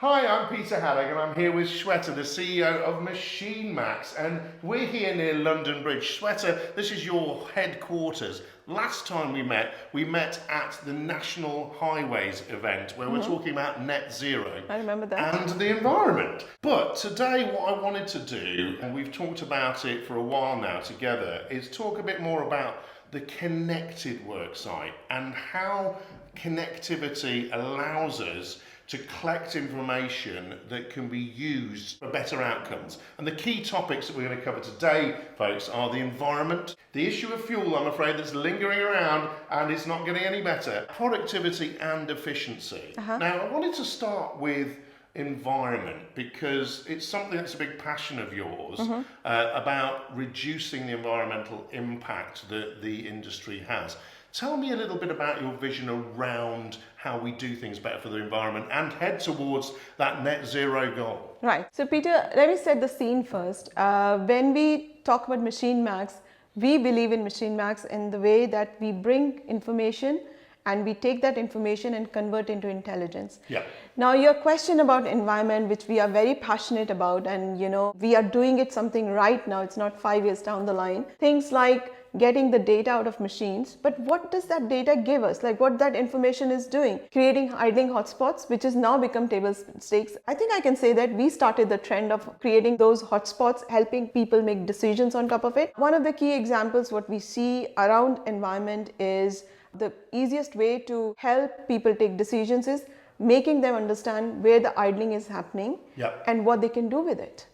Hi, I'm Peter Haddock and I'm here with Shweta, the CEO of MachineMax, and we're here near London Bridge. Shweta, this is your headquarters. Last time we met at the National Highways event where we're talking about net zero. I remember that. And the environment. But today what I wanted to do, and we've talked about it for a while now together, is talk a bit more about the connected worksite and how connectivity allows us to collect information that can be used for better outcomes. And the key topics that we're going to cover today, folks, are the environment, the issue of fuel, I'm afraid, that's lingering around and it's not getting any better, productivity and efficiency. Now, I wanted to start with environment because it's something that's a big passion of yours about reducing the environmental impact that the industry has. Tell me a little bit about your vision around how we do things better for the environment and head towards that net zero goal. Right. So Peter, let me set the scene first. When we talk about MachineMax, we believe in MachineMax in the way that we bring information and we take that information and convert into intelligence. Yeah. Now your question about environment, which we are very passionate about, and we are doing it something right now, it's not 5 years down the line. Things like getting the data out of machines, but what does that data give us? Like what that information is doing? Creating idling hotspots, which has now become table stakes. I think I can say that we started the trend of creating those hotspots, helping people make decisions on top of it. One of the key examples, what we see around environment is the easiest way to help people take decisions is making them understand where the idling is happening and what they can do with it.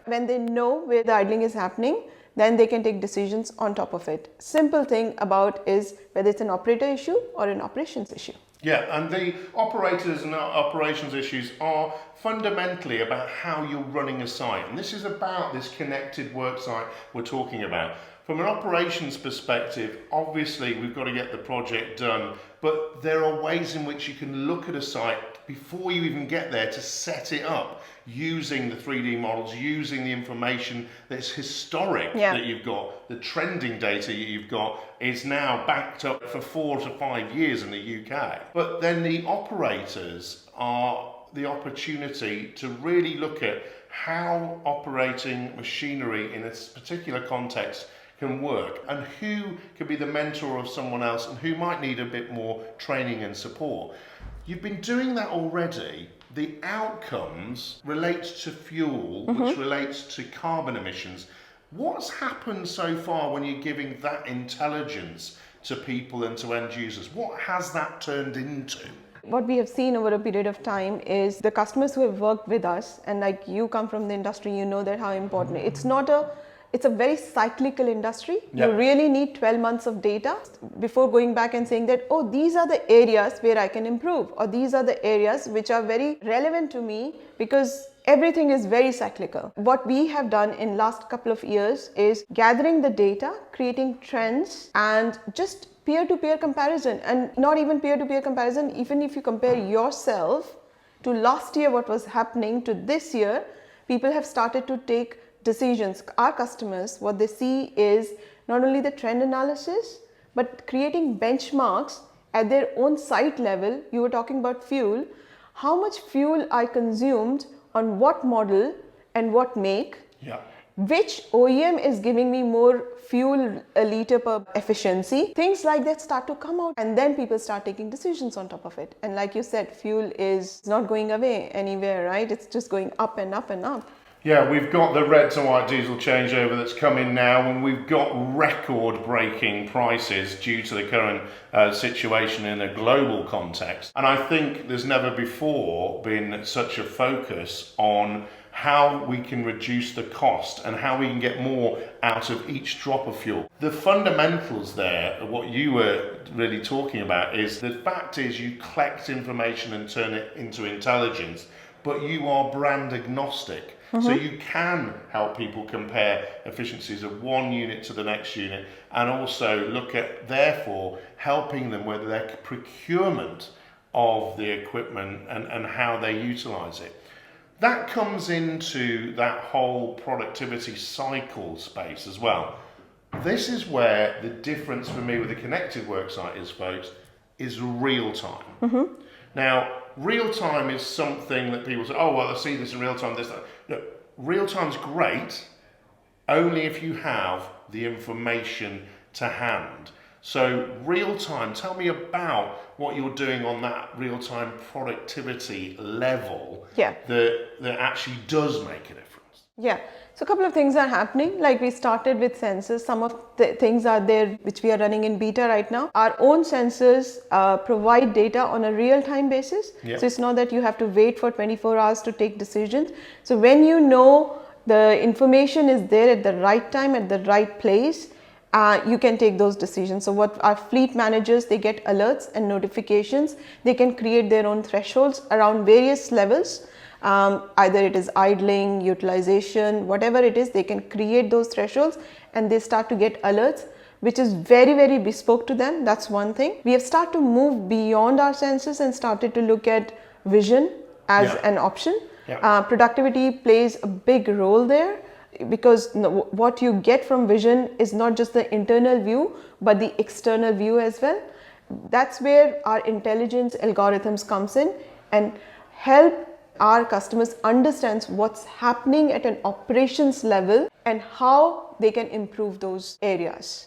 When they know where the idling is happening, then they can take decisions on top of it. Simple thing about is whether it's an operator issue or an operations issue. Yeah, and the operators and operations issues are fundamentally about how you're running a site. And this is about this connected work site we're talking about. From an operations perspective, obviously we've got to get the project done, but there are ways in which you can look at a site before you even get there to set it up using the 3D models, using the information that's historic that you've got. The trending data you've got is now backed up for 4 to 5 years in the UK. But then the operators are the opportunity to really look at how operating machinery in a particular context can work and who could be the mentor of someone else and who might need a bit more training and support. You've been doing that already. The outcomes relate to fuel, which relates to carbon emissions. What's happened so far when you're giving that intelligence to people and to end users? What has that turned into? What we have seen over a period of time is the customers who have worked with us, and like you come from the industry, you know that how important it's a very cyclical industry. You really need 12 months of data before going back and saying that, oh, these are the areas where I can improve, or these are the areas which are very relevant to me, because everything is very cyclical. What we have done in last couple of years is gathering the data, creating trends, and just peer-to-peer comparison, and not even peer-to-peer comparison, even if you compare yourself to last year, what was happening to this year, people have started to take decisions. Our customers, what they see is not only the trend analysis, but creating benchmarks at their own site level. You were talking about fuel. How much fuel I consumed on what model and what make? Which OEM is giving me more fuel a liter per efficiency? Things like that start to come out, and then people start taking decisions on top of it. And like you said, fuel is not going away anywhere, right? It's just going up and up and up. Yeah, we've got the red to white diesel changeover that's coming now, and we've got record-breaking prices due to the current situation in a global context. And I think there's never before been such a focus on how we can reduce the cost and how we can get more out of each drop of fuel. The fundamentals there, what you were really talking about, is the fact is you collect information and turn it into intelligence, but you are brand agnostic. So you can help people compare efficiencies of one unit to the next unit, and also look at, therefore, helping them with their procurement of the equipment and how they utilize it. That comes into that whole productivity cycle space as well. This is where the difference for me with the connected worksite is, folks, is real time. Now, real time is something that people say, oh, well, I see this in real time, this, that. No, real time's great only if you have the information to hand. So real time, tell me about what you're doing on that real time productivity level that actually does make a difference. Yeah, so a couple of things are happening. Like we started with sensors. Some of the things are there which we are running in beta right now. Our own sensors provide data on a real-time basis. Yep. So it's not that you have to wait for 24 hours to take decisions. So when you know the information is there at the right time, at the right place, you can take those decisions. So what our fleet managers, they get alerts and notifications. They can create their own thresholds around various levels. Either it is idling, utilization, whatever it is, they can create those thresholds and they start to get alerts, which is very, very bespoke to them. That's one thing. We have started to move beyond our sensors and started to look at vision as an option. Yeah. Productivity plays a big role there because what you get from vision is not just the internal view, but the external view as well. That's where our intelligence algorithms comes in and help our customers understands what's happening at an operations level and how they can improve those areas.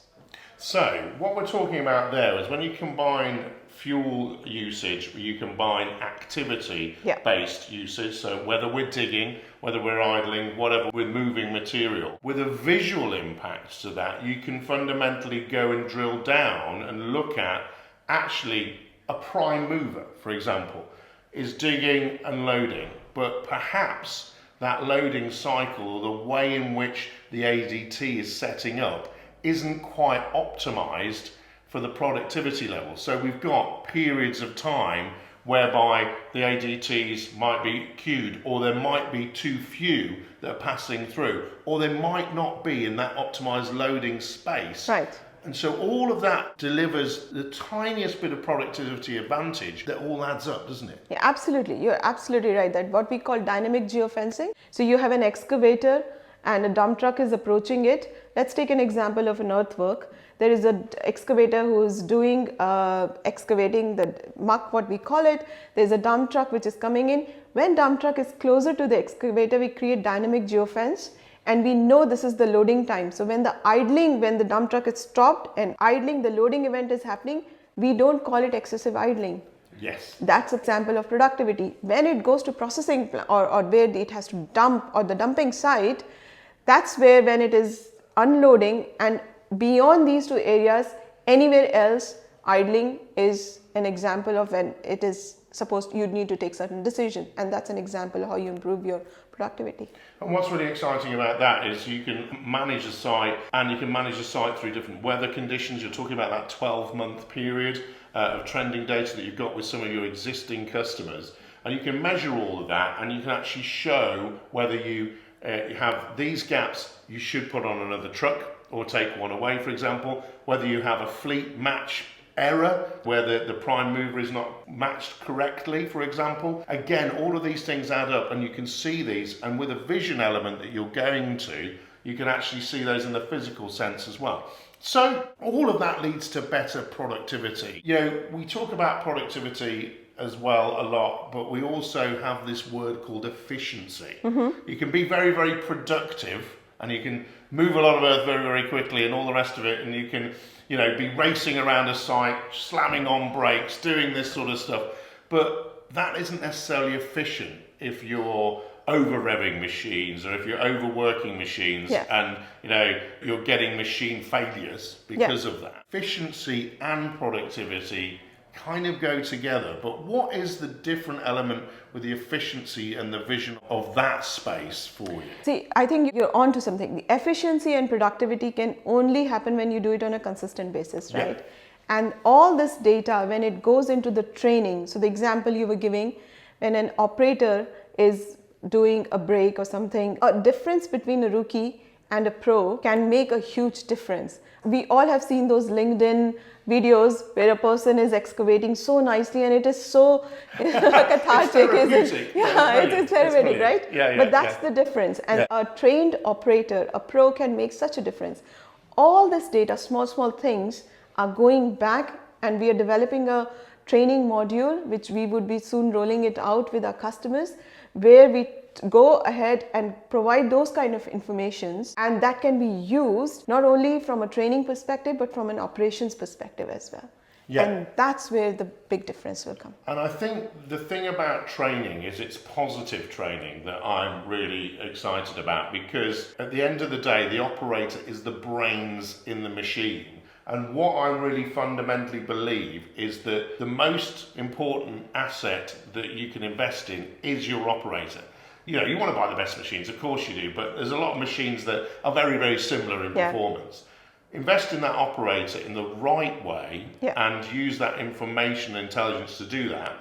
So what we're talking about there is when you combine fuel usage, you combine activity-based usage, so whether we're digging, whether we're idling, whatever, we're moving material. With a visual impact to that, you can fundamentally go and drill down and look at actually a prime mover, for example, is digging and loading, but perhaps that loading cycle or the way in which the ADT is setting up isn't quite optimized for the productivity level. So we've got periods of time whereby the ADTs might be queued, or there might be too few that are passing through, or they might not be in that optimized loading space. Right. And so all of that delivers the tiniest bit of productivity advantage that all adds up, doesn't it? Yeah, absolutely. You're absolutely right. That what we call dynamic geofencing. So you have an excavator and a dump truck is approaching it. Let's take an example of an earthwork. There is an excavator who is doing excavating the muck, what we call it. There's a dump truck which is coming in. When dump truck is closer to the excavator, we create dynamic geofence. And we know this is the loading time. So when the dump truck is stopped and idling, the loading event is happening, we don't call it excessive idling. Yes. That's an example of productivity. When it goes to processing or where it has to dump or the dumping site, that's where when it is unloading, and beyond these two areas, anywhere else, idling is an example of when it is supposed you need to take certain decision, and that's an example of how you improve your productivity. And what's really exciting about that is you can manage a site, and you can manage a site through different weather conditions. You're talking about that 12-month period of trending data that you've got with some of your existing customers, and you can measure all of that, and you can actually show whether you have these gaps you should put on another truck or take one away, for example, whether you have a fleet match error where the prime mover is not matched correctly, for example. Again, all of these things add up, and you can see these, and with a vision element that you're going to, you can actually see those in the physical sense as well. So all of that leads to better productivity. You know, we talk about productivity as well a lot, but we also have this word called efficiency. You can be very, very productive, and you can move a lot of earth very, very quickly and all the rest of it, and you can, you know, be racing around a site, slamming on brakes, doing this sort of stuff. But that isn't necessarily efficient if you're over-revving machines or if you're overworking machines and, you know, you're getting machine failures because of that. Efficiency and productivity kind of go together, but what is the different element with the efficiency and the vision of that space for you? See, I think you're onto something. The efficiency and productivity can only happen when you do it on a consistent basis, right? And all this data, when it goes into the training, so the example you were giving, when an operator is doing a break or something, a difference between a rookie and a pro can make a huge difference. We all have seen those LinkedIn videos where a person is excavating so nicely and it is so cathartic, isn't it? Yeah, it's therapeutic, right? But that's the difference. And a trained operator, a pro, can make such a difference. All this data, small things, are going back, and we are developing a training module, which we would be soon rolling it out with our customers, where we go ahead and provide those kind of informations, and that can be used not only from a training perspective but from an operations perspective as well. Yeah. And that's where the big difference will come. And I think the thing about training is it's positive training that I'm really excited about, because at the end of the day, the operator is the brains in the machine. And what I really fundamentally believe is that the most important asset that you can invest in is your operator. You know, you want to buy the best machines, of course you do, but there's a lot of machines that are very, very similar in performance. Invest in that operator in the right way and use that information and intelligence to do that,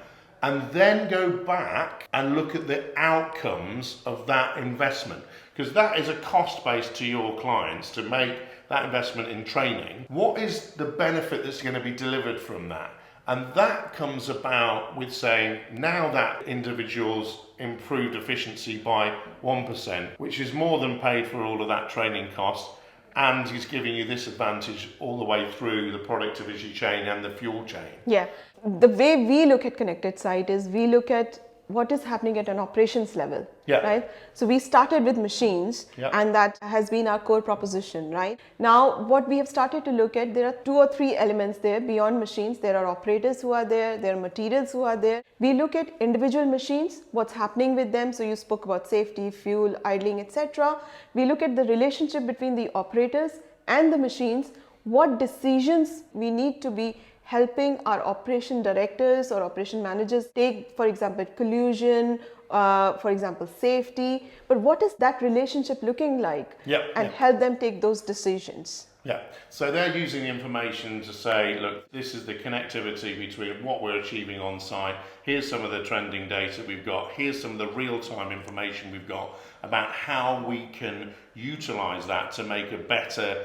and then go back and look at the outcomes of that investment, because that is a cost base to your clients to make that investment in training. What is the benefit that's going to be delivered from that? And that comes about with saying, now that individual's improved efficiency by 1%, which is more than paid for all of that training cost, and he's giving you this advantage all the way through the productivity chain and the fuel chain. Yeah. The way we look at connected site is we look at what is happening at an operations level, right? So we started with machines, and that has been our core proposition, right? Now, what we have started to look at, there are 2 or 3 elements there beyond machines. There are operators who are there are materials who are there. We look at individual machines, what's happening with them. So you spoke about safety, fuel, idling, etc. We look at the relationship between the operators and the machines, what decisions we need to be helping our operation directors or operation managers take, for example, collusion, for example, safety. But what is that relationship looking like? And help them take those decisions. Yeah, so they're using the information to say, look, this is the connectivity between what we're achieving on site. Here's some of the trending data we've got. Here's some of the real-time information we've got about how we can utilize that to make a better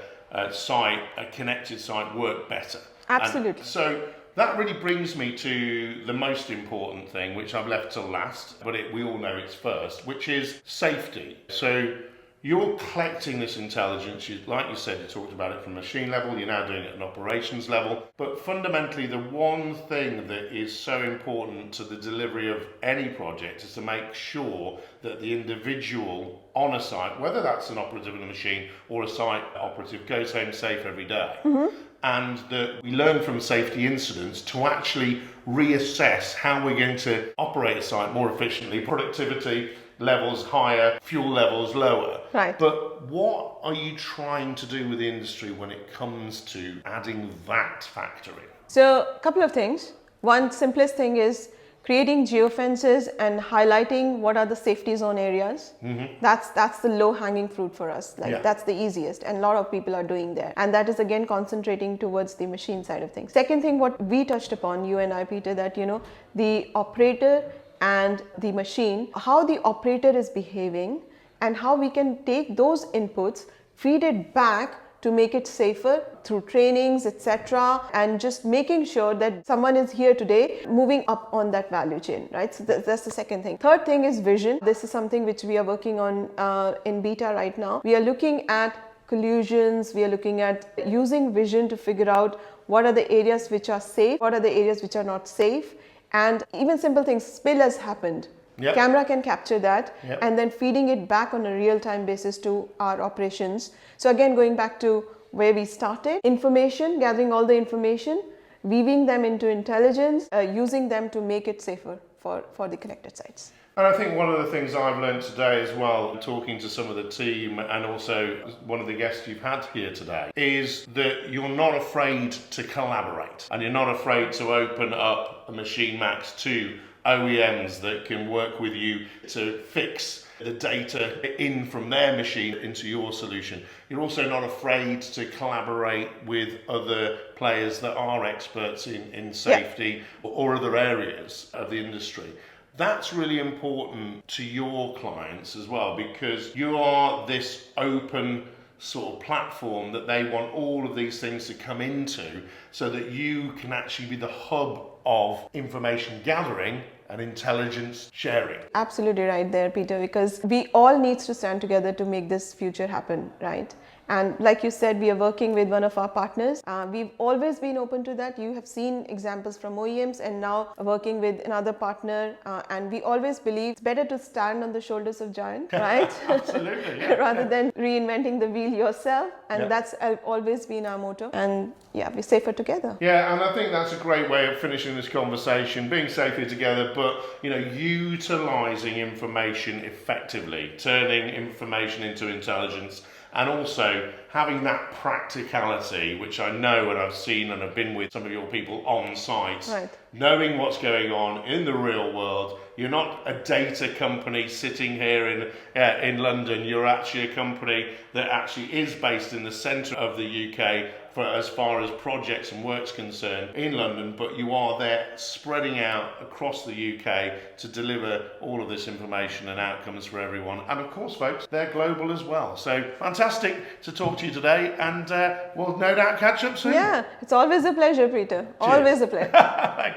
site, a connected site, work better. Absolutely. And so that really brings me to the most important thing, which I've left till last, but we all know it's first, which is safety. So you're collecting this intelligence, like you said, you talked about it from machine level, you're now doing it at an operations level, but fundamentally the one thing that is so important to the delivery of any project is to make sure that the individual on a site, whether that's an operative in a machine or a site operative, goes home safe every day. And that we learn from safety incidents to actually reassess how we're going to operate a site more efficiently, productivity levels higher, fuel levels lower. Right. But what are you trying to do with the industry when it comes to adding that factor in? So a couple of things. One simplest thing is creating geofences and highlighting what are the safety zone areas. That's the low hanging fruit for us. That's the easiest, and a lot of people are doing that. And that is again concentrating towards the machine side of things. Second thing, what we touched upon, you and I, Peter, that the operator and the machine, how the operator is behaving and how we can take those inputs, feed it back to make it safer through trainings, etc., and just making sure that someone is here today moving up on that value chain, right? So that's the second thing. Third thing is vision. This is something which we are working on in beta right now. We are looking at collusions, we are looking at using vision to figure out what are the areas which are safe, what are the areas which are not safe, and even simple things, spill has happened. Camera can capture that and then feeding it back on a real-time basis to our operations. So again, going back to where we started, information, gathering all the information, weaving them into intelligence, using them to make it safer for the connected sites. And I think one of the things I've learned today as well, talking to some of the team and also one of the guests you've had here today, is that you're not afraid to collaborate and you're not afraid to open up a MachineMax to OEMs that can work with you to fix the data in from their machine into your solution. You're also not afraid to collaborate with other players that are experts in safety or other areas of the industry. That's really important to your clients as well, because you are this open sort of platform that they want all of these things to come into, so that you can actually be the hub of information gathering and intelligence sharing. Absolutely right there, Peter, because we all need to stand together to make this future happen, right? And like you said, we are working with one of our partners. We've always been open to that. You have seen examples from OEMs and now working with another partner. And we always believe it's better to stand on the shoulders of giants, right? Absolutely, yeah. Rather than reinventing the wheel yourself. And that's always been our motto. And yeah, we're safer together. Yeah, and I think that's a great way of finishing this conversation, being safer together, but utilising information effectively, turning information into intelligence, and also having that practicality, which I know and I've seen and I've been with some of your people on site, right. Knowing what's going on in the real world. You're not a data company sitting here in London. You're actually a company that actually is based in the centre of the UK for as far as projects and work's concerned in London, but you are there spreading out across the UK to deliver all of this information and outcomes for everyone. And of course, folks, they're global as well. So fantastic to talk to you today, and we'll no doubt catch up soon. Yeah, it's always a pleasure, Peter. Always a pleasure.